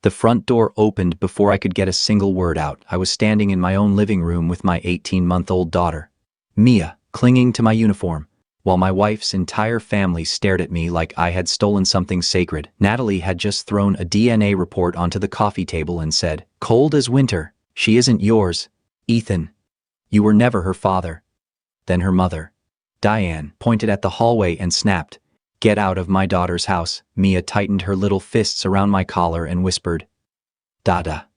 The front door opened before I could get a single word out. I was standing in my own living room with my 18-month-old daughter, Mia, clinging to my uniform, while my wife's entire family stared at me like I had stolen something sacred. Natalie had just thrown a DNA report onto the coffee table and said, "Cold as winter, she isn't yours, Ethan. You were never her father." Then her mother, Diane, pointed at the hallway and snapped, "Get out of my daughter's house." Mia tightened her little fists around my collar and whispered, "Dada."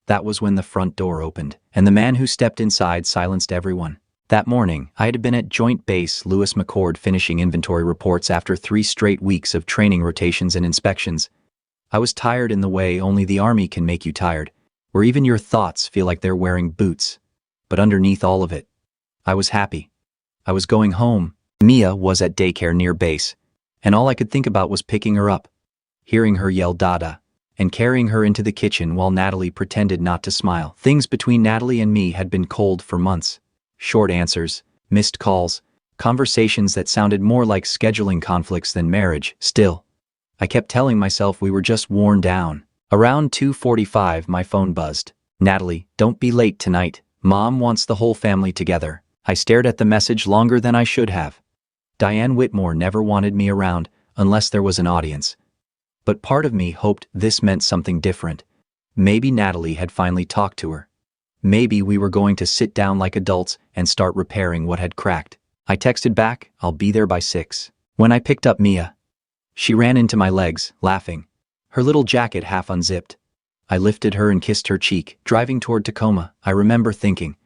That was when the front door opened, and the man who stepped inside silenced everyone. That morning, I had been at Joint Base Lewis McChord finishing inventory reports after 3 straight weeks of training rotations and inspections. I was tired in the way only the Army can make you tired, where even your thoughts feel like they're wearing boots. But underneath all of it, I was happy. I was going home. Mia was at daycare near base, and all I could think about was picking her up, hearing her yell "Dada," and carrying her into the kitchen while Natalie pretended not to smile. Things between Natalie and me had been cold for months. Short answers, missed calls, conversations that sounded more like scheduling conflicts than marriage. Still, I kept telling myself we were just worn down. Around 2:45, my phone buzzed. "Natalie, don't be late tonight. Mom wants the whole family together." I stared at the message longer than I should have. Diane Whitmore never wanted me around unless there was an audience. But part of me hoped this meant something different. Maybe Natalie had finally talked to her. Maybe we were going to sit down like adults and start repairing what had cracked. I texted back, "I'll be there by 6. When I picked up Mia, she ran into my legs, laughing, her little jacket half unzipped. I lifted her and kissed her cheek. Driving toward Tacoma, I remember thinking,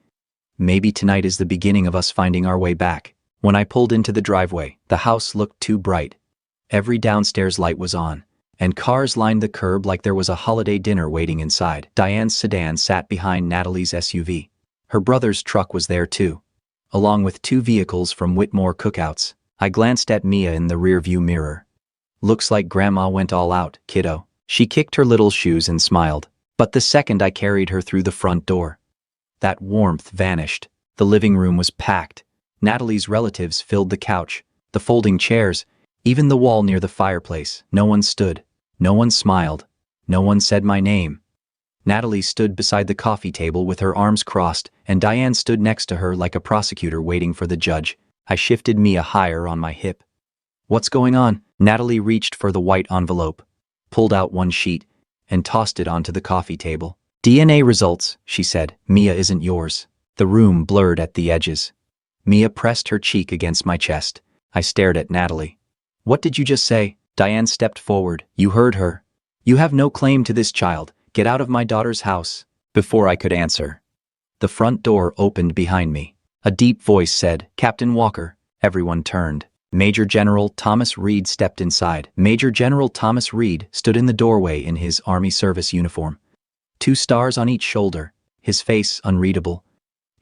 maybe tonight is the beginning of us finding our way back. When I pulled into the driveway, the house looked too bright. Every downstairs light was on, and cars lined the curb like there was a holiday dinner waiting inside. Diane's sedan sat behind Natalie's SUV. Her brother's truck was there too, along with 2 vehicles from Whitmore Cookouts. I glanced at Mia in the rearview mirror. "Looks like Grandma went all out, kiddo." She kicked her little shoes and smiled. But the second I carried her through the front door, that warmth vanished. The living room was packed. Natalie's relatives filled the couch, the folding chairs, even the wall near the fireplace. No one stood. No one smiled. No one said my name. Natalie stood beside the coffee table with her arms crossed, and Diane stood next to her like a prosecutor waiting for the judge. I shifted Mia higher on my hip. "What's going on?" Natalie reached for the white envelope, pulled out one sheet, and tossed it onto the coffee table. "DNA results," she said. "Mia isn't yours." The room blurred at the edges. Mia pressed her cheek against my chest. I stared at Natalie. "What did you just say?" Diane stepped forward. "You heard her. You have no claim to this child. Get out of my daughter's house." Before I could answer, the front door opened behind me. A deep voice said, "Captain Walker." Everyone turned. Major General Thomas Reed stepped inside. Major General Thomas Reed stood in the doorway in his Army service uniform. 2 stars on each shoulder, his face unreadable.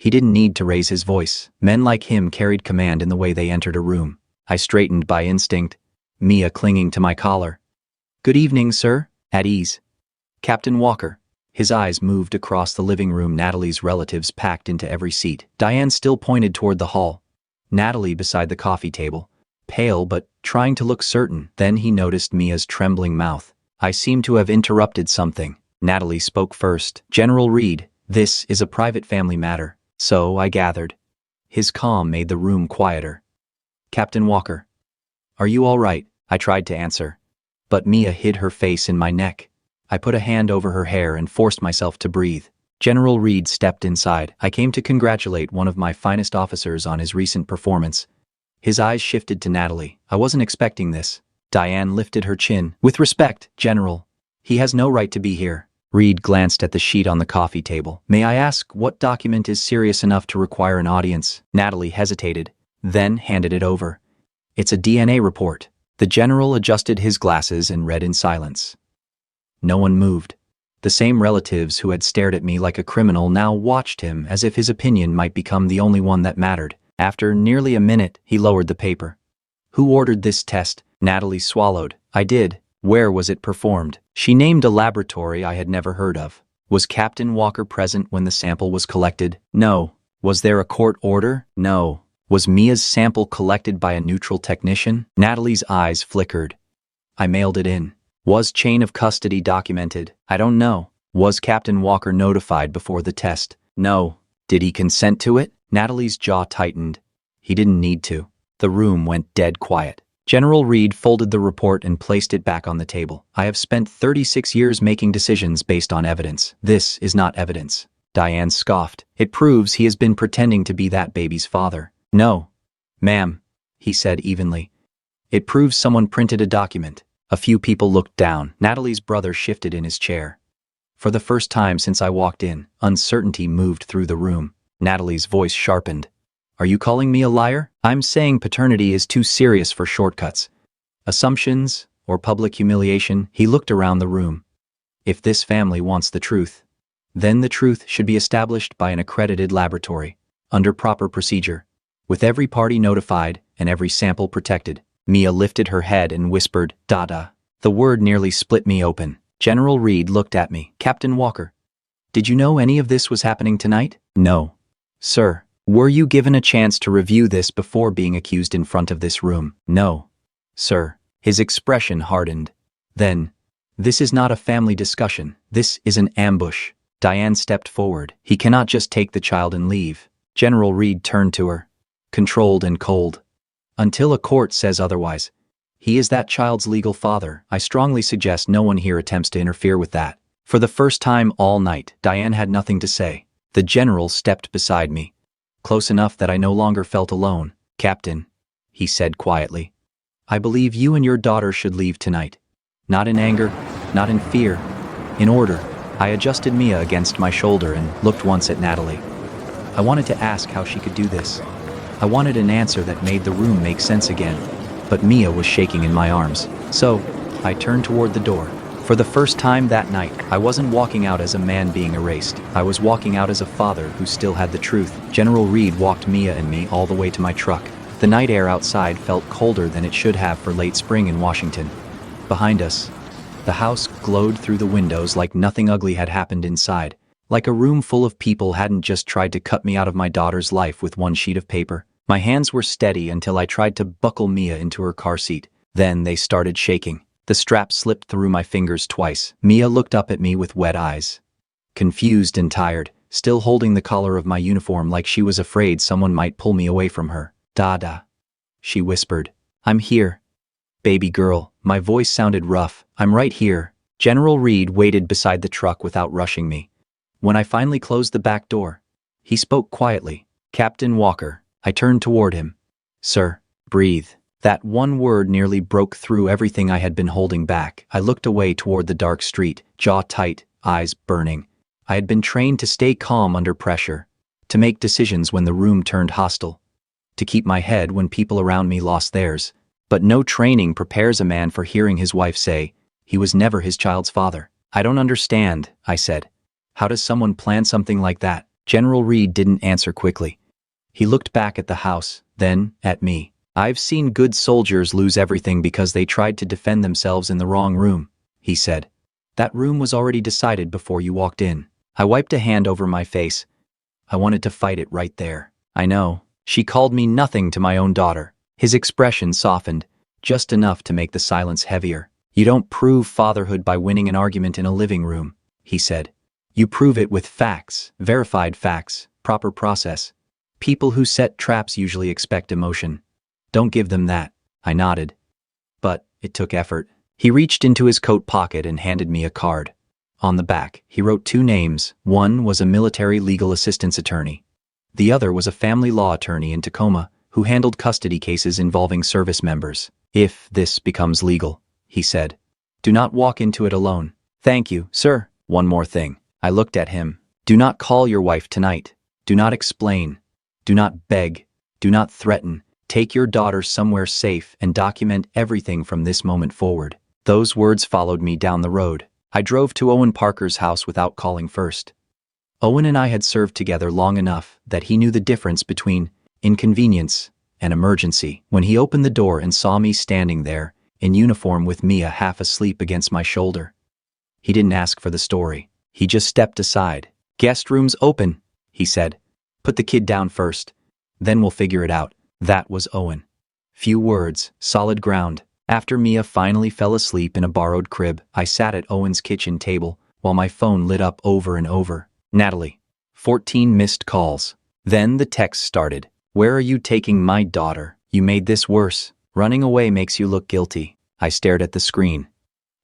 He didn't need to raise his voice. Men like him carried command in the way they entered a room. I straightened by instinct, Mia clinging to my collar. "Good evening, sir." "At ease." "Captain Walker." His eyes moved across the living room. Natalie's relatives packed into every seat. Diane still pointed toward the hall. Natalie beside the coffee table, pale but trying to look certain. Then he noticed Mia's trembling mouth. I seemed to have interrupted something. Natalie spoke first. "General Reed, this is a private family matter." "So I gathered." His calm made the room quieter. "Captain Walker, are you all right?" I tried to answer, but Mia hid her face in my neck. I put a hand over her hair and forced myself to breathe. General Reed stepped inside. "I came to congratulate one of my finest officers on his recent performance." His eyes shifted to Natalie. "I wasn't expecting this." Diane lifted her chin. "With respect, General, he has no right to be here." Reed glanced at the sheet on the coffee table. "May I ask what document is serious enough to require an audience?" Natalie hesitated, then handed it over. "It's a DNA report." The general adjusted his glasses and read in silence. No one moved. The same relatives who had stared at me like a criminal now watched him as if his opinion might become the only one that mattered. After nearly a minute, he lowered the paper. "Who ordered this test?" Natalie swallowed. "I did." "Where was it performed?" She named a laboratory I had never heard of. "Was Captain Walker present when the sample was collected?" "No." "Was there a court order?" "No." "Was Mia's sample collected by a neutral technician?" Natalie's eyes flickered. "I mailed it in." Was chain of custody documented? I don't know. Was Captain Walker notified before the test? No. Did he consent to it? Natalie's jaw tightened. He didn't need to. The room went dead quiet. General Reed folded the report and placed it back on the table. I have spent 36 years making decisions based on evidence. This is not evidence. Diane scoffed. It proves he has been pretending to be that baby's father. No, ma'am, he said evenly. It proves someone printed a document. A few people looked down. Natalie's brother shifted in his chair. For the first time since I walked in, uncertainty moved through the room. Natalie's voice sharpened. Are you calling me a liar? I'm saying paternity is too serious for shortcuts. Assumptions or public humiliation. He looked around the room. If this family wants the truth, then the truth should be established by an accredited laboratory, under proper procedure, with every party notified and every sample protected. Mia lifted her head and whispered, "Dada." The word nearly split me open. General Reed looked at me. Captain Walker, did you know any of this was happening tonight? No, sir. Were you given a chance to review this before being accused in front of this room? No, sir. His expression hardened. Then, this is not a family discussion. This is an ambush. Diane stepped forward. He cannot just take the child and leave. General Reed turned to her, controlled and cold. Until a court says otherwise, he is that child's legal father. I strongly suggest no one here attempts to interfere with that. For the first time all night, Diane had nothing to say. The general stepped beside me, close enough that I no longer felt alone. Captain, he said quietly, I believe you and your daughter should leave tonight. Not in anger, not in fear, in order. I adjusted Mia against my shoulder and looked once at Natalie. I wanted to ask how she could do this. I wanted an answer that made the room make sense again, but Mia was shaking in my arms. So, I turned toward the door. For the first time that night, I wasn't walking out as a man being erased. I was walking out as a father who still had the truth. General Reed walked Mia and me all the way to my truck. The night air outside felt colder than it should have for late spring in Washington. Behind us, the house glowed through the windows like nothing ugly had happened inside, like a room full of people hadn't just tried to cut me out of my daughter's life with one sheet of paper. My hands were steady until I tried to buckle Mia into her car seat. Then they started shaking. The strap slipped through my fingers twice. Mia looked up at me with wet eyes, confused and tired, still holding the collar of my uniform like she was afraid someone might pull me away from her. Dada, she whispered. I'm here. Baby girl. My voice sounded rough. I'm right here. General Reed waited beside the truck without rushing me. When I finally closed the back door, he spoke quietly. Captain Walker. I turned toward him. Sir, breathe. That one word nearly broke through everything I had been holding back. I looked away toward the dark street, jaw tight, eyes burning. I had been trained to stay calm under pressure, to make decisions when the room turned hostile, to keep my head when people around me lost theirs. But no training prepares a man for hearing his wife say he was never his child's father. I don't understand, I said. How does someone plan something like that? General Reed didn't answer quickly. He looked back at the house, then at me. I've seen good soldiers lose everything because they tried to defend themselves in the wrong room, he said. That room was already decided before you walked in. I wiped a hand over my face. I wanted to fight it right there. I know. She called me nothing to my own daughter. His expression softened, just enough to make the silence heavier. You don't prove fatherhood by winning an argument in a living room, he said. You prove it with facts, verified facts, proper process. People who set traps usually expect emotion. Don't give them that. I nodded. But it took effort. He reached into his coat pocket and handed me a card. On the back, he wrote two names. One was a military legal assistance attorney. The other was a family law attorney in Tacoma who handled custody cases involving service members. If this becomes legal, he said, do not walk into it alone. Thank you, sir. One more thing. I looked at him. Do not call your wife tonight. Do not explain. Do not beg. Do not threaten. Take your daughter somewhere safe and document everything from this moment forward. Those words followed me down the road. I drove to Owen Parker's house without calling first. Owen and I had served together long enough that he knew the difference between inconvenience and emergency. When he opened the door and saw me standing there, in uniform with Mia half asleep against my shoulder, he didn't ask for the story. He just stepped aside. Guest room's open, he said. Put the kid down first. Then we'll figure it out. That was Owen. Few words, solid ground. After Mia finally fell asleep in a borrowed crib, I sat at Owen's kitchen table while my phone lit up over and over. Natalie. 14 missed calls. Then the text started. Where are you taking my daughter? You made this worse. Running away makes you look guilty. I stared at the screen,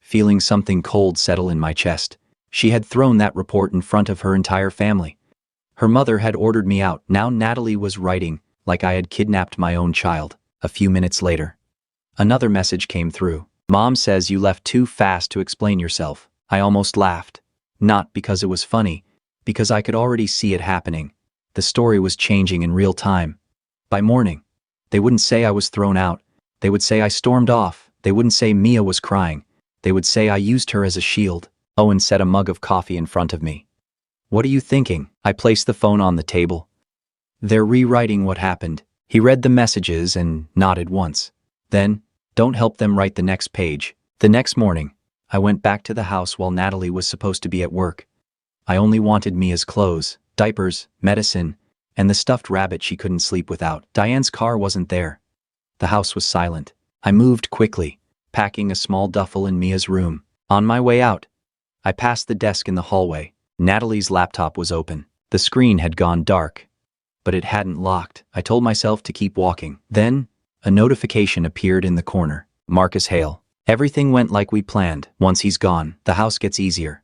feeling something cold settle in my chest. She had thrown that report in front of her entire family. Her mother had ordered me out. Now Natalie was writing like I had kidnapped my own child. A few minutes later, another message came through. Mom says you left too fast to explain yourself. I almost laughed. Not because it was funny, because I could already see it happening. The story was changing in real time. By morning, they wouldn't say I was thrown out. They would say I stormed off. They wouldn't say Mia was crying. They would say I used her as a shield. Owen set a mug of coffee in front of me. What are you thinking? I placed the phone on the table. They're rewriting what happened. He read the messages and nodded once. Then, don't help them write the next page. The next morning, I went back to the house while Natalie was supposed to be at work. I only wanted Mia's clothes, diapers, medicine, and the stuffed rabbit she couldn't sleep without. Diane's car wasn't there. The house was silent. I moved quickly, packing a small duffel in Mia's room. On my way out, I passed the desk in the hallway. Natalie's laptop was open. The screen had gone dark, but it hadn't locked. I told myself to keep walking. Then, a notification appeared in the corner. Marcus Hale. Everything went like we planned. Once he's gone, the house gets easier.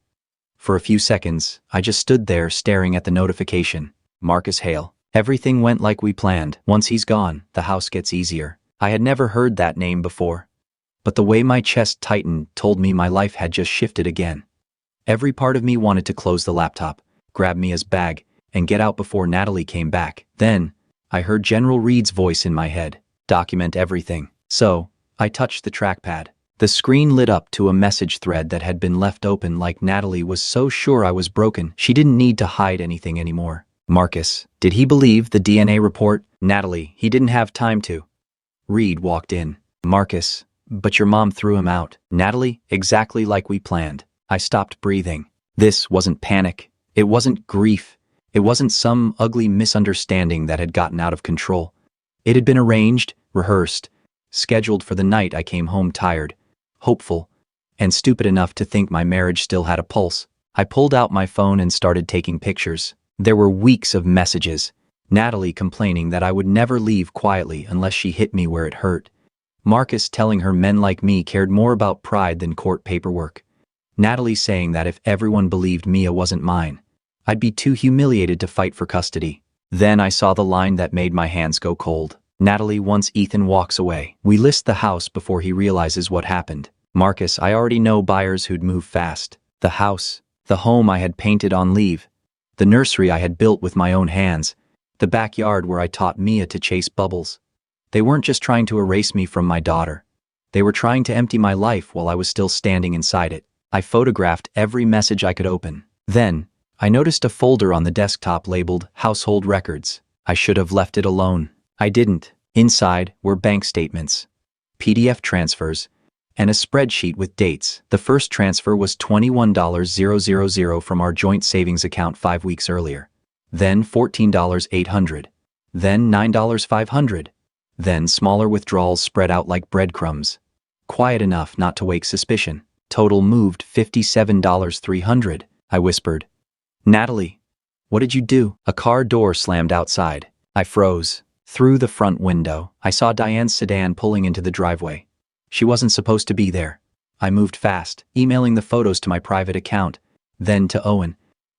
For a few seconds, I just stood there staring at the notification. Marcus Hale. Everything went like we planned. Once he's gone, the house gets easier. I had never heard that name before, but the way my chest tightened told me my life had just shifted again. Every part of me wanted to close the laptop, grab Mia's bag, and get out before Natalie came back. Then, I heard General Reed's voice in my head. Document everything. So, I touched the trackpad. The screen lit up to a message thread that had been left open like Natalie was so sure I was broken. She didn't need to hide anything anymore. Marcus. Did he believe the DNA report? Natalie. He didn't have time to. Reed walked in. Marcus. But your mom threw him out. Natalie. Exactly like we planned. I stopped breathing. This wasn't panic. It wasn't grief. It wasn't some ugly misunderstanding that had gotten out of control. It had been arranged, rehearsed, scheduled for the night I came home tired, hopeful, and stupid enough to think my marriage still had a pulse. I pulled out my phone and started taking pictures. There were weeks of messages. Natalie complaining that I would never leave quietly unless she hit me where it hurt. Marcus telling her men like me cared more about pride than court paperwork. Natalie saying that if everyone believed Mia wasn't mine, I'd be too humiliated to fight for custody. Then I saw the line that made my hands go cold. Natalie, once Ethan walks away, we list the house before he realizes what happened. Marcus, I already know buyers who'd move fast. The house, the home I had painted on leave, the nursery I had built with my own hands, the backyard where I taught Mia to chase bubbles. They weren't just trying to erase me from my daughter. They were trying to empty my life while I was still standing inside it. I photographed every message I could open. Then, I noticed a folder on the desktop labeled Household Records. I should have left it alone. I didn't. Inside were bank statements, PDF transfers, and a spreadsheet with dates. The first transfer was $21,000 from our joint savings account 5 weeks earlier. Then $14,800. Then $9,500. Then smaller withdrawals spread out like breadcrumbs. Quiet enough not to wake suspicion. Total moved $57,300. I whispered. Natalie, what did you do? A car door slammed outside. I froze. Through the front window, I saw Diane's sedan pulling into the driveway. She wasn't supposed to be there. I moved fast, emailing the photos to my private account, then to Owen.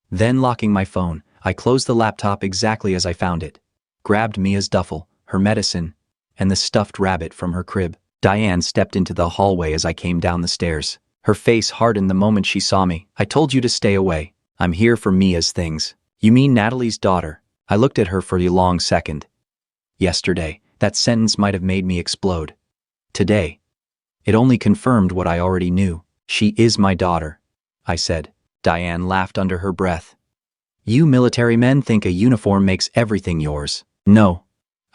Then locking my phone, I closed the laptop exactly as I found it. Grabbed Mia's duffel, her medicine, and the stuffed rabbit from her crib. Diane stepped into the hallway as I came down the stairs. Her face hardened the moment she saw me. I told you to stay away. I'm here for Mia's things. You mean Natalie's daughter? I looked at her for a long second. Yesterday, that sentence might have made me explode. Today, it only confirmed what I already knew. She is my daughter, I said. Diane laughed under her breath. You military men think a uniform makes everything yours. No,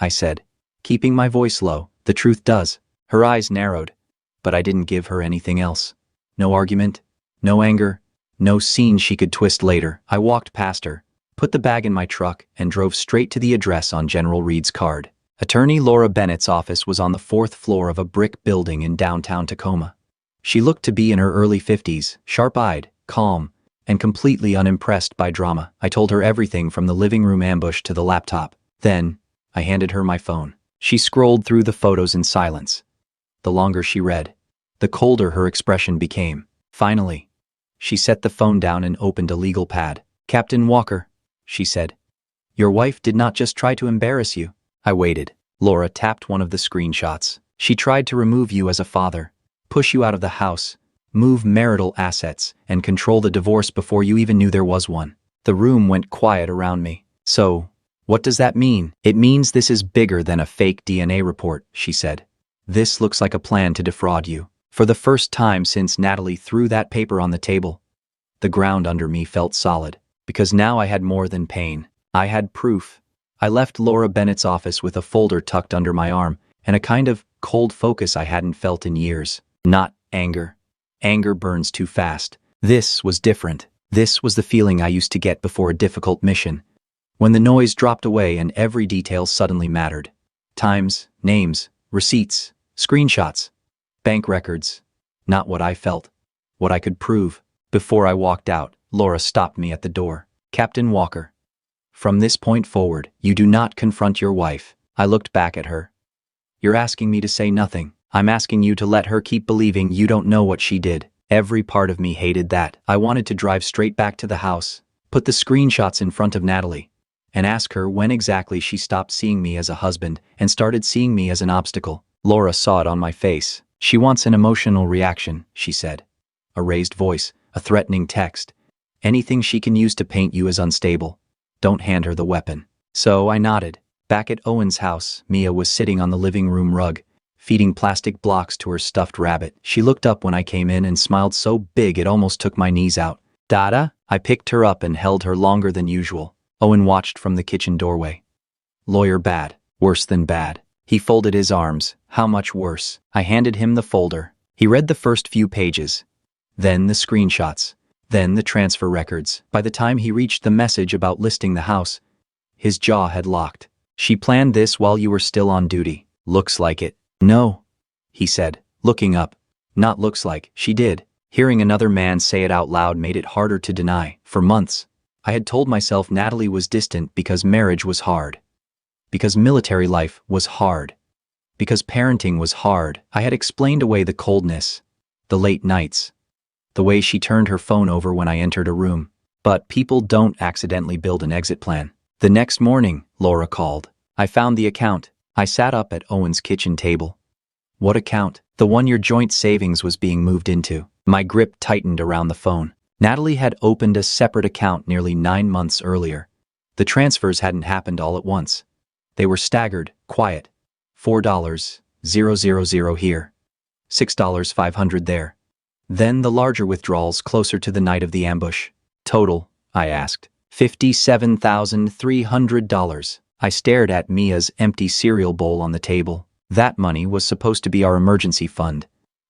I said, keeping my voice low. The truth does. Her eyes narrowed, but I didn't give her anything else. No argument, no anger, no scene she could twist later. I walked past her, put the bag in my truck, and drove straight to the address on General Reed's card. Attorney Laura Bennett's office was on the 4th floor of a brick building in downtown Tacoma. She looked to be in her early 50s, sharp-eyed, calm, and completely unimpressed by drama. I told her everything from the living room ambush to the laptop. Then, I handed her my phone. She scrolled through the photos in silence. The longer she read, the colder her expression became. Finally, she set the phone down and opened a legal pad. "Captain Walker," she said, "your wife did not just try to embarrass you." I waited. Laura tapped one of the screenshots. "She tried to remove you as a father, push you out of the house, move marital assets, and control the divorce before you even knew there was one." The room went quiet around me. "So, what does that mean?" "It means this is bigger than a fake DNA report," she said. "This looks like a plan to defraud you." For the first time since Natalie threw that paper on the table, the ground under me felt solid, because now I had more than pain. I had proof. I left Laura Bennett's office with a folder tucked under my arm and a kind of cold focus I hadn't felt in years. Not anger. Anger burns too fast. This was different. This was the feeling I used to get before a difficult mission, when the noise dropped away and every detail suddenly mattered. Times, names, receipts, screenshots, bank records. Not what I felt, what I could prove. Before I walked out, Laura stopped me at the door. "Captain Walker, from this point forward, you do not confront your wife." I looked back at her. "You're asking me to say nothing. I'm asking you to let her keep believing you don't know what she did." Every part of me hated that. I wanted to drive straight back to the house, put the screenshots in front of Natalie, and ask her when exactly she stopped seeing me as a husband and started seeing me as an obstacle. Laura saw it on my face. "She wants an emotional reaction," she said. A raised voice, a threatening text. "Anything she can use to paint you as unstable. Don't hand her the weapon." So I nodded. Back at Owen's house, Mia was sitting on the living room rug, feeding plastic blocks to her stuffed rabbit. She looked up when I came in and smiled so big it almost took my knees out. "Dada?" I picked her up and held her longer than usual. Owen watched from the kitchen doorway. "Lawyer bad. Worse than bad." He folded his arms. "How much worse?" I handed him the folder. He read the first few pages, then the screenshots, then the transfer records. By the time he reached the message about listing the house, his jaw had locked. "She planned this while you were still on duty." "Looks like it." "No," he said, looking up. "Not looks like, she did." Hearing another man say it out loud made it harder to deny. For months, I had told myself Natalie was distant because marriage was hard, because military life was hard, because parenting was hard. I had explained away the coldness, the late nights, the way she turned her phone over when I entered a room. But people don't accidentally build an exit plan. The next morning, Laura called. I found the account. I sat up at Owen's kitchen table. "What account?" "The one your joint savings was being moved into." My grip tightened around the phone. Natalie had opened a separate account nearly 9 months earlier. The transfers hadn't happened all at once. They were staggered, quiet. $4,000 here. $6,500 there. Then the larger withdrawals closer to the night of the ambush. "Total?" I asked. $57,300. I stared at Mia's empty cereal bowl on the table. That money was supposed to be our emergency fund.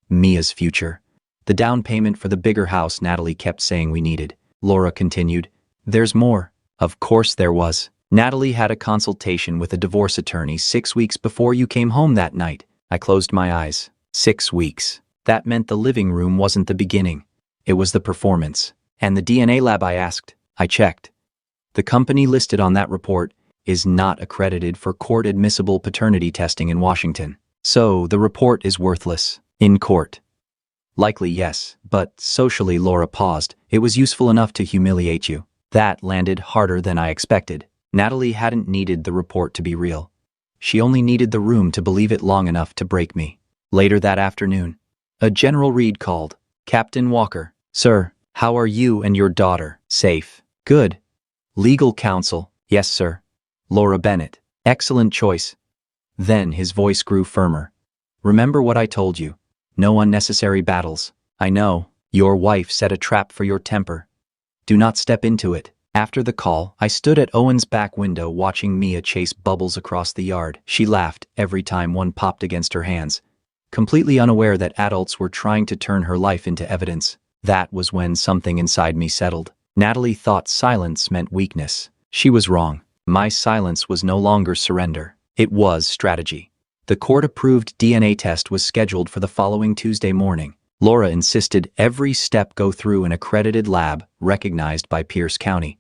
Mia's future. The down payment for the bigger house Natalie kept saying we needed. Laura continued. "There's more." Of course there was. "Natalie had a consultation with a divorce attorney 6 weeks before you came home that night." I closed my eyes. 6 weeks. That meant the living room wasn't the beginning. It was the performance. "And the DNA lab?" I asked. I checked. The company listed on that report is not accredited for court-admissible paternity testing in Washington. So the report is worthless. In court. Likely yes, but socially. Laura paused. "It was useful enough to humiliate you." That landed harder than I expected. Natalie hadn't needed the report to be real. She only needed the room to believe it long enough to break me. Later that afternoon, a General Reed called. "Captain Walker." "Sir, how are you and your daughter?" "Safe." "Good." "Legal counsel?" "Yes, sir." "Laura Bennett." "Excellent choice." Then his voice grew firmer. "Remember what I told you. No unnecessary battles." "I know. Your wife set a trap for your temper. Do not step into it." After the call, I stood at Owen's back window watching Mia chase bubbles across the yard. She laughed every time one popped against her hands, completely unaware that adults were trying to turn her life into evidence. That was when something inside me settled. Natalie thought silence meant weakness. She was wrong. My silence was no longer surrender. It was strategy. The court-approved DNA test was scheduled for the following Tuesday morning. Laura insisted every step go through an accredited lab recognized by Pierce County.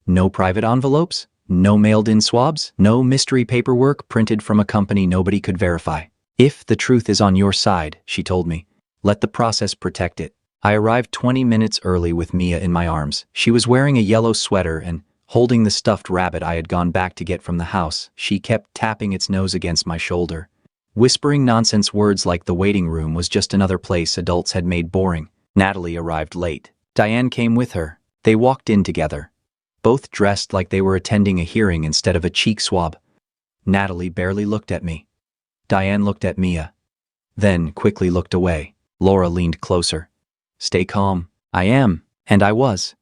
No private envelopes, no mailed-in swabs, no mystery paperwork printed from a company nobody could verify. If the truth is on your side, she told me, let the process protect it. I arrived 20 minutes early with Mia in my arms. She was wearing a yellow sweater and, holding the stuffed rabbit I had gone back to get from the house, she kept tapping its nose against my shoulder, whispering nonsense words like the waiting room was just another place adults had made boring. Natalie arrived late. Diane came with her. They walked in together, both dressed like they were attending a hearing instead of a cheek swab. Natalie barely looked at me. Diane looked at Mia, then quickly looked away. Laura leaned closer. Stay calm. I am, and I was.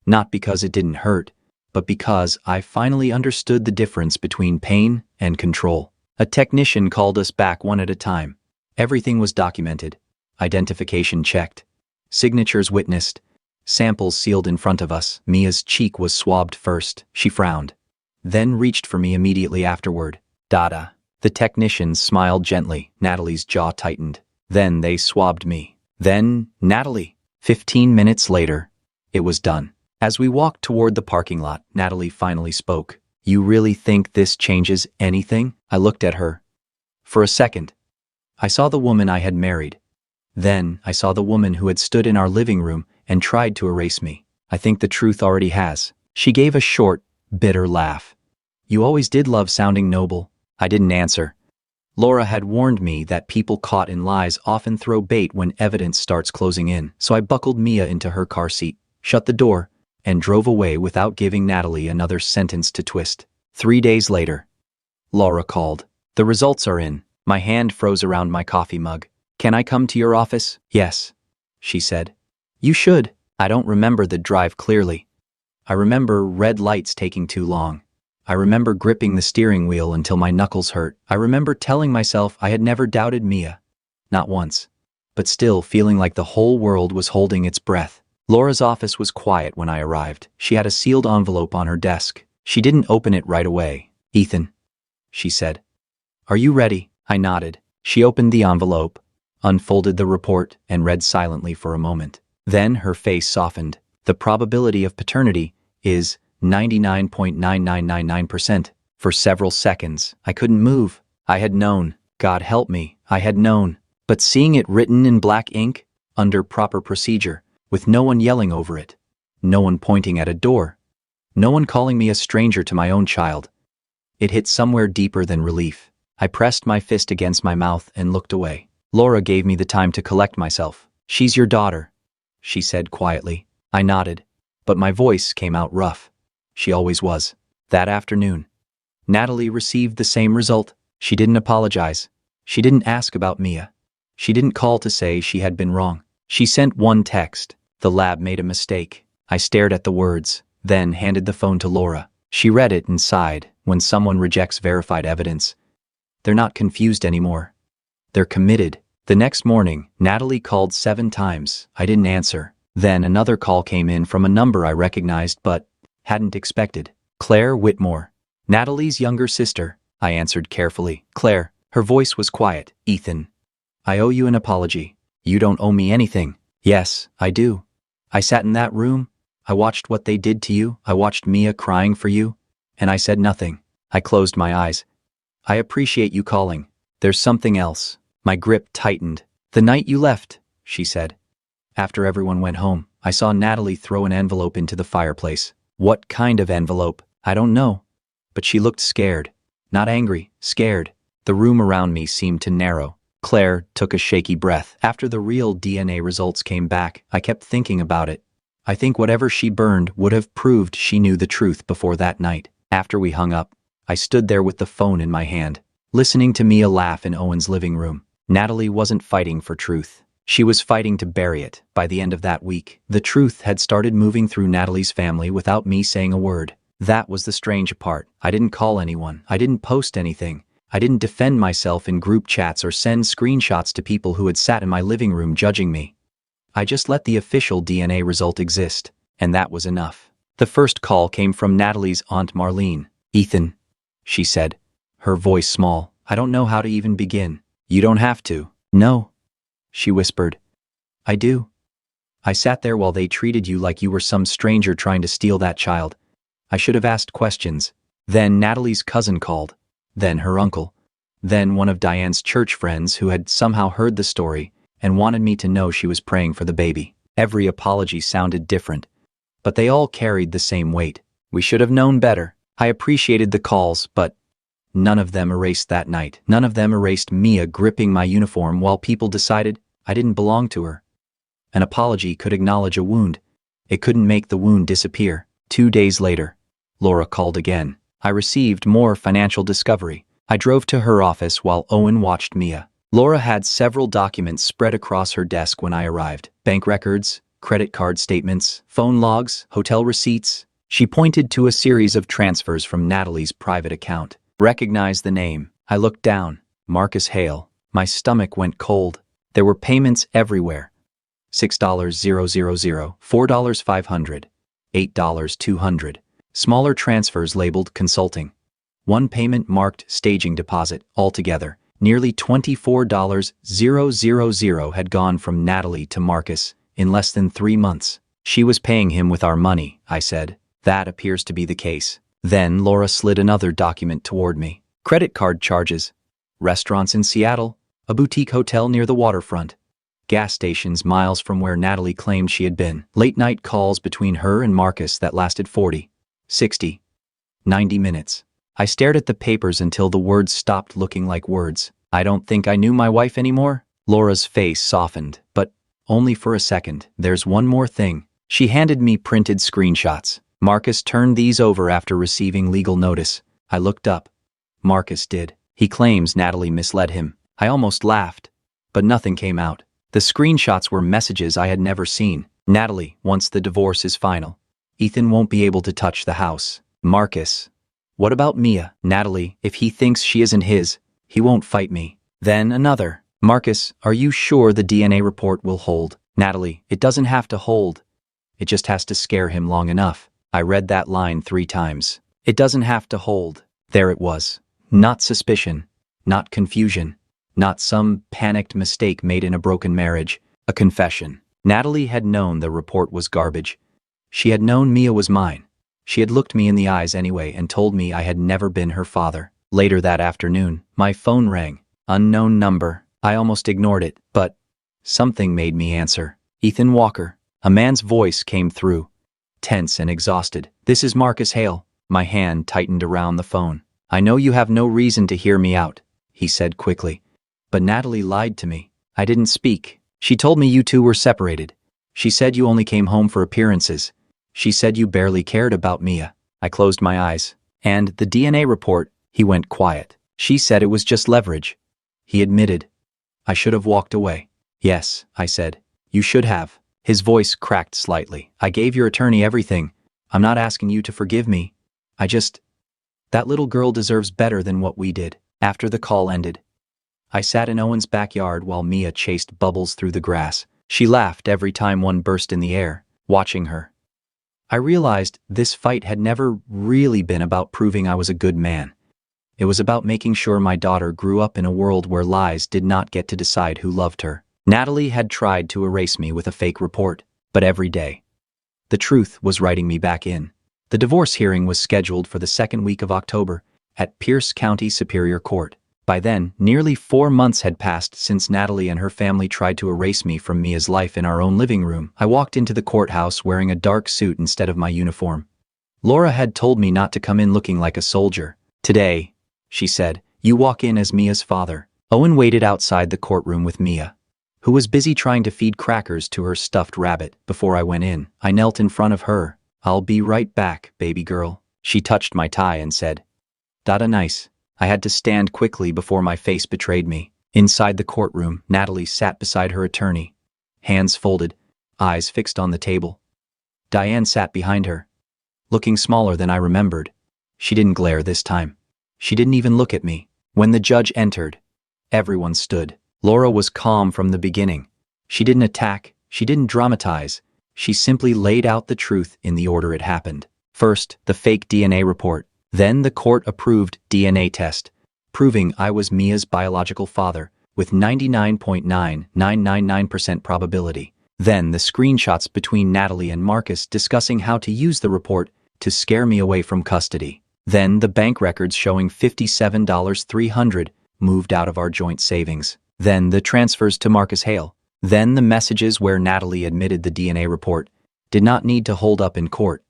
Not because it didn't hurt, but because I finally understood the difference between pain and control. A technician called us back one at a time. Everything was documented, identification checked, signatures witnessed, samples sealed in front of us. Mia's cheek was swabbed first. She frowned, then reached for me immediately afterward. Dada. The technicians smiled gently. Natalie's jaw tightened. Then they swabbed me. Then, Natalie. 15 minutes later, it was done. As we walked toward the parking lot, Natalie finally spoke. You really think this changes anything? I looked at her. For a second, I saw the woman I had married. Then, I saw the woman who had stood in our living room and tried to erase me. I think the truth already has. She gave a short, bitter laugh. You always did love sounding noble. I didn't answer. Laura had warned me that people caught in lies often throw bait when evidence starts closing in, so I buckled Mia into her car seat, shut the door, and drove away without giving Natalie another sentence to twist. 3 days later, Laura called. The results are in. My hand froze around my coffee mug. Can I come to your office? Yes, she said. You should. I don't remember the drive clearly. I remember red lights taking too long. I remember gripping the steering wheel until my knuckles hurt. I remember telling myself I had never doubted Mia. Not once. But still feeling like the whole world was holding its breath. Laura's office was quiet when I arrived. She had a sealed envelope on her desk. She didn't open it right away. Ethan, she said. Are you ready? I nodded. She opened the envelope, unfolded the report, and read silently for a moment. Then her face softened. The probability of paternity is 99.9999%. For several seconds, I couldn't move. I had known. God help me, I had known. But seeing it written in black ink, under proper procedure, with no one yelling over it, no one pointing at a door, no one calling me a stranger to my own child, it hit somewhere deeper than relief. I pressed my fist against my mouth and looked away. Laura gave me the time to collect myself. She's your daughter, she said quietly. I nodded, but my voice came out rough. She always was. That afternoon, Natalie received the same result. She didn't apologize. She didn't ask about Mia. She didn't call to say she had been wrong. She sent one text. The lab made a mistake. I stared at the words, then handed the phone to Laura. She read it and sighed. When someone rejects verified evidence, they're not confused anymore. They're committed. The next morning, Natalie called 7 times. I didn't answer. Then another call came in from a number I recognized but hadn't expected. Claire Whitmore. Natalie's younger sister, I answered carefully. Claire. Her voice was quiet. Ethan, I owe you an apology. You don't owe me anything. Yes, I do. I sat in that room. I watched what they did to you. I watched Mia crying for you. And I said nothing. I closed my eyes. I appreciate you calling. There's something else. My grip tightened. The night you left, she said. After everyone went home, I saw Natalie throw an envelope into the fireplace. What kind of envelope? I don't know. But she looked scared. Not angry, scared. The room around me seemed to narrow. Claire took a shaky breath. After the real DNA results came back, I kept thinking about it. I think whatever she burned would have proved she knew the truth before that night. After we hung up, I stood there with the phone in my hand, listening to Mia laugh in Owen's living room. Natalie wasn't fighting for truth. She was fighting to bury it. By the end of that week, the truth had started moving through Natalie's family without me saying a word. That was the strange part. I didn't call anyone. I didn't post anything. I didn't defend myself in group chats or send screenshots to people who had sat in my living room judging me. I just let the official DNA result exist, and that was enough. The first call came from Natalie's Aunt Marlene. Ethan, she said, her voice small. I don't know how to even begin. You don't have to. No, she whispered. I do. I sat there while they treated you like you were some stranger trying to steal that child. I should have asked questions. Then Natalie's cousin called. Then her uncle. Then one of Diane's church friends who had somehow heard the story and wanted me to know she was praying for the baby. Every apology sounded different, but they all carried the same weight. We should have known better. I appreciated the calls, but none of them erased that night. None of them erased Mia gripping my uniform while people decided I didn't belong to her. An apology could acknowledge a wound. It couldn't make the wound disappear. 2 days later, Laura called again. I received more financial discovery. I drove to her office while Owen watched Mia. Laura had several documents spread across her desk when I arrived. Bank records, credit card statements, phone logs, hotel receipts. She pointed to a series of transfers from Natalie's private account. Recognized the name. I looked down. Marcus Hale. My stomach went cold. There were payments everywhere. $6,000, $4,500, $8,200. Smaller transfers labeled consulting. One payment marked staging deposit. Altogether, nearly $24,000 had gone from Natalie to Marcus in less than 3 months. She was paying him with our money, I said. That appears to be the case. Then Laura slid another document toward me. Credit card charges. Restaurants in Seattle. A boutique hotel near the waterfront. Gas stations miles from where Natalie claimed she had been. Late-night calls between her and Marcus that lasted 40, 60, 90 minutes. I stared at the papers until the words stopped looking like words. I don't think I knew my wife anymore. Laura's face softened, but only for a second. There's one more thing. She handed me printed screenshots. Marcus turned these over after receiving legal notice. I looked up. Marcus did. He claims Natalie misled him. I almost laughed, but nothing came out. The screenshots were messages I had never seen. Natalie, once the divorce is final, Ethan won't be able to touch the house. Marcus. What about Mia? Natalie, if he thinks she isn't his, he won't fight me. Then another. Marcus, are you sure the DNA report will hold? Natalie, it doesn't have to hold. It just has to scare him long enough. I read that line 3 times. It doesn't have to hold. There it was. Not suspicion. Not confusion. Not some panicked mistake made in a broken marriage. A confession. Natalie had known the report was garbage. She had known Mia was mine. She had looked me in the eyes anyway and told me I had never been her father. Later that afternoon, my phone rang. Unknown number. I almost ignored it, but something made me answer. Ethan Walker. A man's voice came through. Tense and exhausted. This is Marcus Hale. My hand tightened around the phone. I know you have no reason to hear me out, he said quickly. But Natalie lied to me. I didn't speak. She told me you two were separated. She said you only came home for appearances. She said you barely cared about Mia. I closed my eyes. And the DNA report, he went quiet. She said it was just leverage. He admitted. I should have walked away. Yes, I said. You should have. His voice cracked slightly. I gave your attorney everything. I'm not asking you to forgive me. That little girl deserves better than what we did. After the call ended, I sat in Owen's backyard while Mia chased bubbles through the grass. She laughed every time one burst in the air, watching her. I realized this fight had never really been about proving I was a good man. It was about making sure my daughter grew up in a world where lies did not get to decide who loved her. Natalie had tried to erase me with a fake report, but every day, the truth was writing me back in. The divorce hearing was scheduled for the second week of October at Pierce County Superior Court. By then, nearly 4 months had passed since Natalie and her family tried to erase me from Mia's life in our own living room. I walked into the courthouse wearing a dark suit instead of my uniform. Laura had told me not to come in looking like a soldier. Today, she said, you walk in as Mia's father. Owen waited outside the courtroom with Mia, who was busy trying to feed crackers to her stuffed rabbit. Before I went in, I knelt in front of her. I'll be right back, baby girl. She touched my tie and said, "Dada nice." I had to stand quickly before my face betrayed me. Inside the courtroom, Natalie sat beside her attorney, hands folded, eyes fixed on the table. Diane sat behind her, looking smaller than I remembered. She didn't glare this time. She didn't even look at me. When the judge entered, everyone stood. Laura was calm from the beginning. She didn't attack, she didn't dramatize. She simply laid out the truth in the order it happened. First, the fake DNA report. Then the court-approved DNA test. proving I was Mia's biological father, with 99.9999% probability. Then the screenshots between Natalie and Marcus discussing how to use the report to scare me away from custody. Then the bank records showing $57,300 moved out of our joint savings. Then the transfers to Marcus Hale. Then the messages where Natalie admitted the DNA report did not need to hold up in court.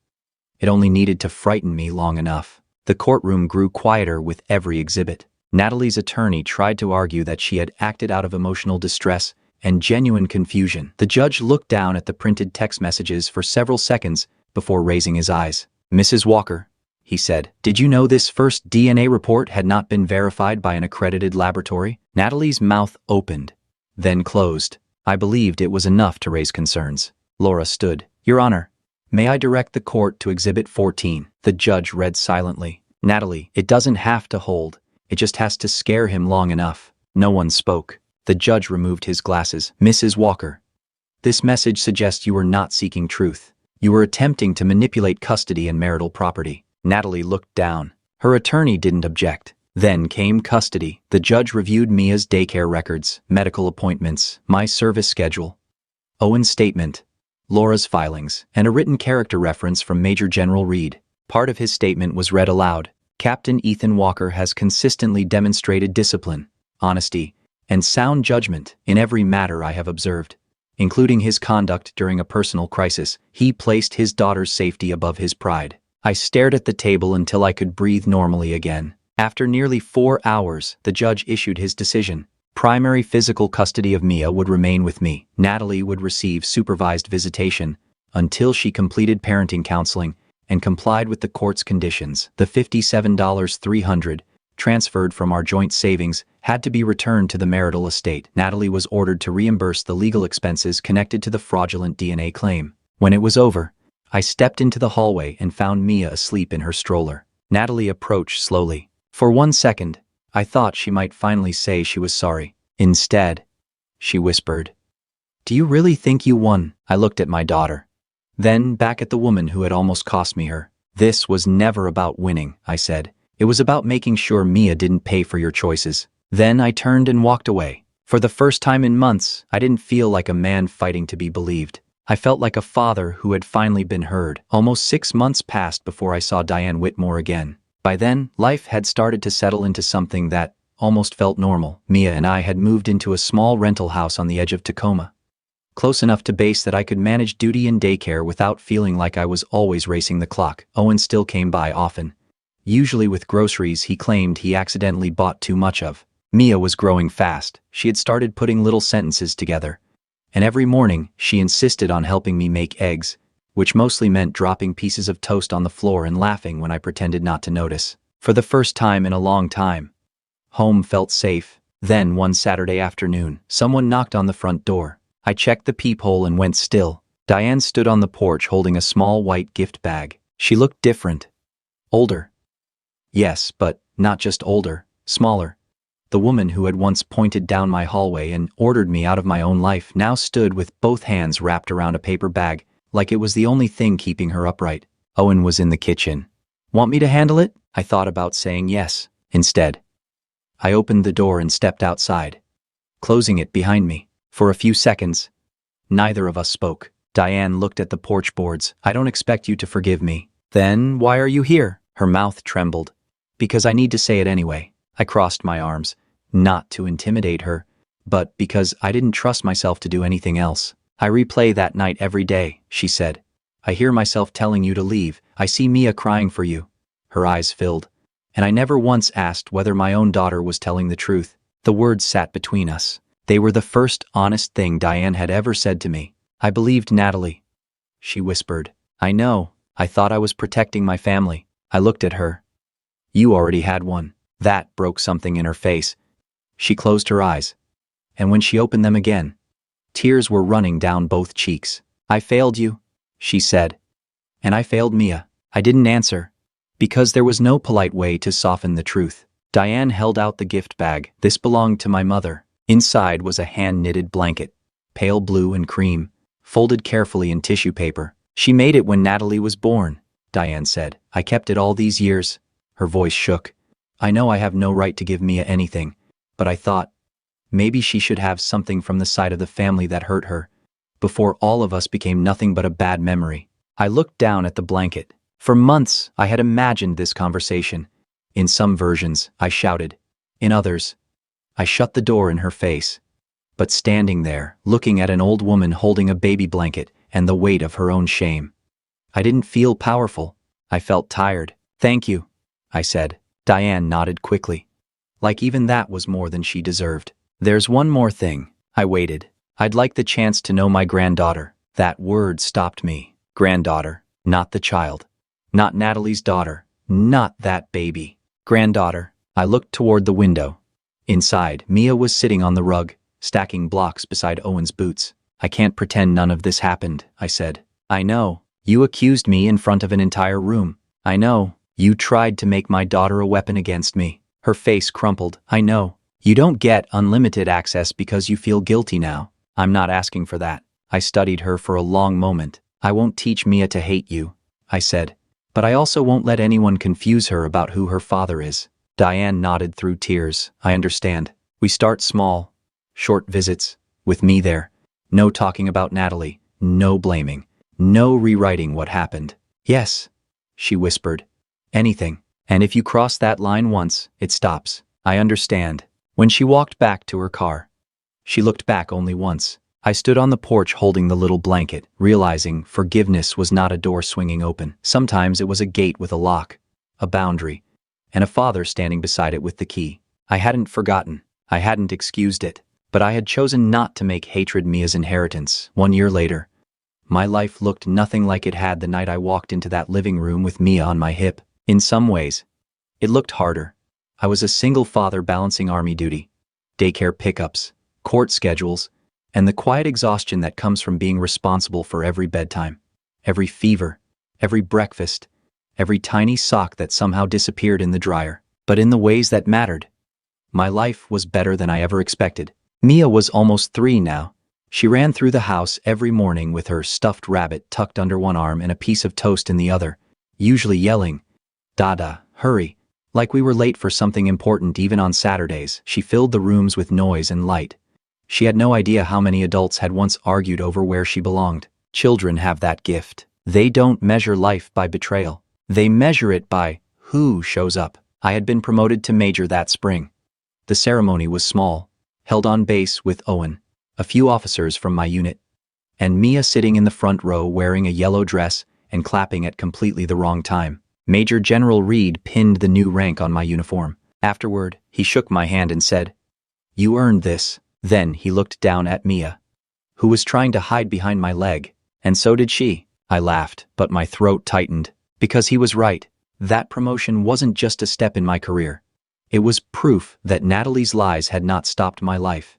It only needed to frighten me long enough. The courtroom grew quieter with every exhibit. Natalie's attorney tried to argue that she had acted out of emotional distress and genuine confusion. The judge looked down at the printed text messages for several seconds before raising his eyes. "Mrs. Walker," he said, "did you know this first DNA report had not been verified by an accredited laboratory?" Natalie's mouth opened, then closed. I believed it was enough to raise concerns. Laura stood. "Your Honor, may I direct the court to Exhibit 14? The judge read silently. "Natalie, it doesn't have to hold. It just has to scare him long enough." No one spoke. The judge removed his glasses. "Mrs. Walker, this message suggests you are not seeking truth. You are attempting to manipulate custody and marital property." Natalie looked down. Her attorney didn't object. Then came custody. The judge reviewed Mia's daycare records, medical appointments, my service schedule, Owen's statement, Laura's filings, and a written character reference from Major General Reed. Part of his statement was read aloud. "Captain Ethan Walker has consistently demonstrated discipline, honesty, and sound judgment in every matter I have observed, including his conduct during a personal crisis. He placed his daughter's safety above his pride." I stared at the table until I could breathe normally again. After nearly 4 hours, the judge issued his decision. Primary physical custody of Mia would remain with me. Natalie would receive supervised visitation until she completed parenting counseling and complied with the court's conditions. The $57,300 transferred from our joint savings had to be returned to the marital estate. Natalie was ordered to reimburse the legal expenses connected to the fraudulent DNA claim. When it was over, I stepped into the hallway and found Mia asleep in her stroller. Natalie approached slowly. For 1 second, I thought she might finally say she was sorry. Instead, she whispered, "Do you really think you won?" I looked at my daughter, then back at the woman who had almost cost me her. "This was never about winning," I said. "It was about making sure Mia didn't pay for your choices." Then I turned and walked away. For the first time in months, I didn't feel like a man fighting to be believed. I felt like a father who had finally been heard. Almost 6 months passed before I saw Diane Whitmore again. By then, life had started to settle into something that almost felt normal. Mia and I had moved into a small rental house on the edge of Tacoma, close enough to base that I could manage duty and daycare without feeling like I was always racing the clock. Owen still came by often, usually with groceries he claimed he accidentally bought too much of. Mia was growing fast. She had started putting little sentences together, and every morning she insisted on helping me make eggs, which mostly meant dropping pieces of toast on the floor and laughing when I pretended not to notice. For the first time in a long time, home felt safe. Then one Saturday afternoon, someone knocked on the front door. I checked the peephole and went still. Diane stood on the porch holding a small white gift bag. She looked different. Older. Yes, but not just older, smaller. The woman who had once pointed down my hallway and ordered me out of my own life now stood with both hands wrapped around a paper bag, like it was the only thing keeping her upright. Owen was in the kitchen. "Want me to handle it?" I thought about saying yes. Instead, I opened the door and stepped outside, closing it behind me. For a few seconds, neither of us spoke. Diane looked at the porch boards. "I don't expect you to forgive me." "Then why are you here?" Her mouth trembled. "Because I need to say it anyway." I crossed my arms, not to intimidate her, but because I didn't trust myself to do anything else. "I replay that night every day," she said. "I hear myself telling you to leave. I see Mia crying for you." Her eyes filled, and I never once asked whether my own daughter was telling the truth. The words sat between us. They were the first honest thing Diane had ever said to me. "I believed Natalie," she whispered. "I know. I thought I was protecting my family." I looked at her. "You already had one." That broke something in her face. She closed her eyes, and when she opened them again, tears were running down both cheeks. "I failed you," she said. "And I failed Mia." I didn't answer, because there was no polite way to soften the truth. Diane held out the gift bag. "This belonged to my mother." Inside was a hand-knitted blanket, pale blue and cream, folded carefully in tissue paper. "She made it when Natalie was born," Diane said. "I kept it all these years." Her voice shook. I know I have no right to give Mia anything, but I thought, maybe she should have something from the side of the family that hurt her, before all of us became nothing but a bad memory. I looked down at the blanket. For months, I had imagined this conversation. In some versions, I shouted. In others, I shut the door in her face. But standing there, looking at an old woman holding a baby blanket and the weight of her own shame, I didn't feel powerful. I felt tired. Thank you, I said. Diane nodded quickly. Like even that was more than she deserved. There's one more thing. I waited. I'd like the chance to know my granddaughter. That word stopped me. Granddaughter, not the child. Not Natalie's daughter. Not that baby. Granddaughter. I looked toward the window. Inside, Mia was sitting on the rug, stacking blocks beside Owen's boots. I can't pretend none of this happened, I said. I know. You accused me in front of an entire room. I know. You tried to make my daughter a weapon against me. Her face crumpled. I know. You don't get unlimited access because you feel guilty now. I'm not asking for that. I studied her for a long moment. I won't teach Mia to hate you, I said. But I also won't let anyone confuse her about who her father is. Diane nodded through tears. I understand. We start small. Short visits. With me there. No talking about Natalie. No blaming. No rewriting what happened. Yes, she whispered. Anything. And if you cross that line once, it stops. I understand. When she walked back to her car, she looked back only once. I stood on the porch holding the little blanket, realizing forgiveness was not a door swinging open. Sometimes it was a gate with a lock, a boundary, and a father standing beside it with the key. I hadn't forgotten. I hadn't excused it. But I had chosen not to make hatred Mia's inheritance. 1 year later, my life looked nothing like it had the night I walked into that living room with Mia on my hip. In some ways, it looked harder. I was a single father balancing army duty, daycare pickups, court schedules, and the quiet exhaustion that comes from being responsible for every bedtime, every fever, every breakfast, every tiny sock that somehow disappeared in the dryer. But in the ways that mattered, my life was better than I ever expected. Mia was almost 3 now. She ran through the house every morning with her stuffed rabbit tucked under one arm and a piece of toast in the other, usually yelling, "Dada, hurry," like we were late for something important even on Saturdays. She filled the rooms with noise and light. She had no idea how many adults had once argued over where she belonged. Children have that gift. They don't measure life by betrayal. They measure it by who shows up. I had been promoted to major that spring. The ceremony was small, held on base with Owen, a few officers from my unit, and Mia sitting in the front row wearing a yellow dress and clapping at completely the wrong time. Major General Reed pinned the new rank on my uniform. Afterward, he shook my hand and said, "You earned this." Then he looked down at Mia, who was trying to hide behind my leg, and so did she. I laughed, but my throat tightened, because he was right. That promotion wasn't just a step in my career. It was proof that Natalie's lies had not stopped my life.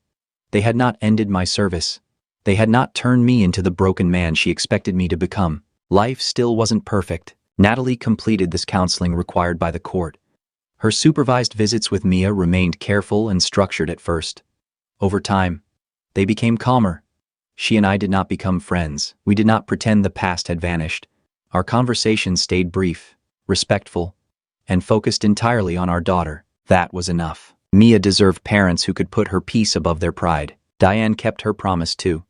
They had not ended my service. They had not turned me into the broken man she expected me to become. Life still wasn't perfect. Natalie completed this counseling required by the court. Her supervised visits with Mia remained careful and structured at first. Over time, they became calmer. She and I did not become friends. We did not pretend the past had vanished. Our conversations stayed brief, respectful, and focused entirely on our daughter. That was enough. Mia deserved parents who could put her peace above their pride. Diane kept her promise too.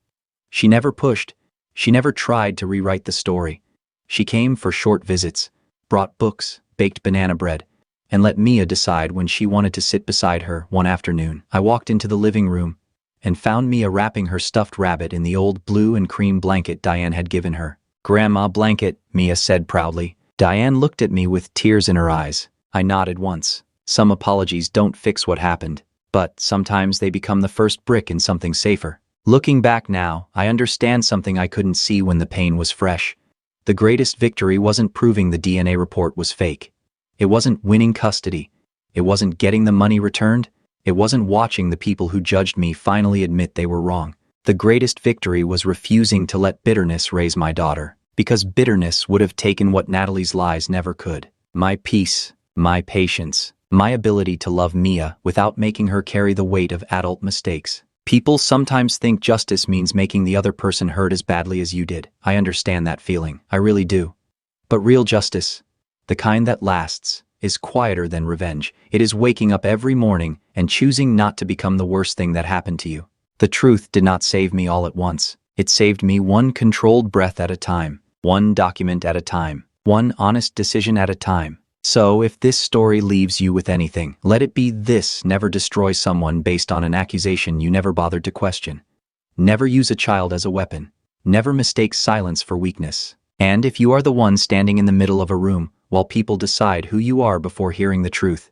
She never pushed. She never tried to rewrite the story. She came for short visits, brought books, baked banana bread, and let Mia decide when she wanted to sit beside her. One afternoon, I walked into the living room and found Mia wrapping her stuffed rabbit in the old blue and cream blanket Diane had given her. "Grandma blanket," Mia said proudly. Diane looked at me with tears in her eyes. I nodded once. Some apologies don't fix what happened, but sometimes they become the first brick in something safer. Looking back now, I understand something I couldn't see when the pain was fresh. The greatest victory wasn't proving the DNA report was fake. It wasn't winning custody. It wasn't getting the money returned. It wasn't watching the people who judged me finally admit they were wrong. The greatest victory was refusing to let bitterness raise my daughter, because bitterness would have taken what Natalie's lies never could. My peace, my patience, my ability to love Mia without making her carry the weight of adult mistakes. People sometimes think justice means making the other person hurt as badly as you did. I understand that feeling. I really do. But real justice, the kind that lasts, is quieter than revenge. It is waking up every morning and choosing not to become the worst thing that happened to you. The truth did not save me all at once. It saved me one controlled breath at a time, one document at a time, one honest decision at a time. So if this story leaves you with anything, let it be this: never destroy someone based on an accusation you never bothered to question. Never use a child as a weapon. Never mistake silence for weakness. And if you are the one standing in the middle of a room while people decide who you are before hearing the truth,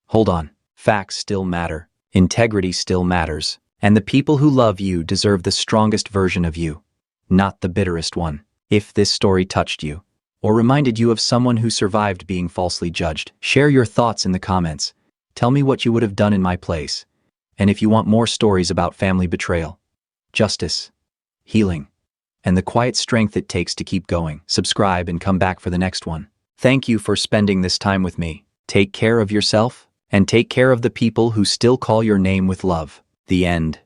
hold on. Facts still matter. Integrity still matters. And the people who love you deserve the strongest version of you, not the bitterest one. If this story touched you, or reminded you of someone who survived being falsely judged, share your thoughts in the comments. Tell me what you would have done in my place. And if you want more stories about family betrayal, justice, healing, and the quiet strength it takes to keep going, subscribe and come back for the next one. Thank you for spending this time with me. Take care of yourself, and take care of the people who still call your name with love. The end.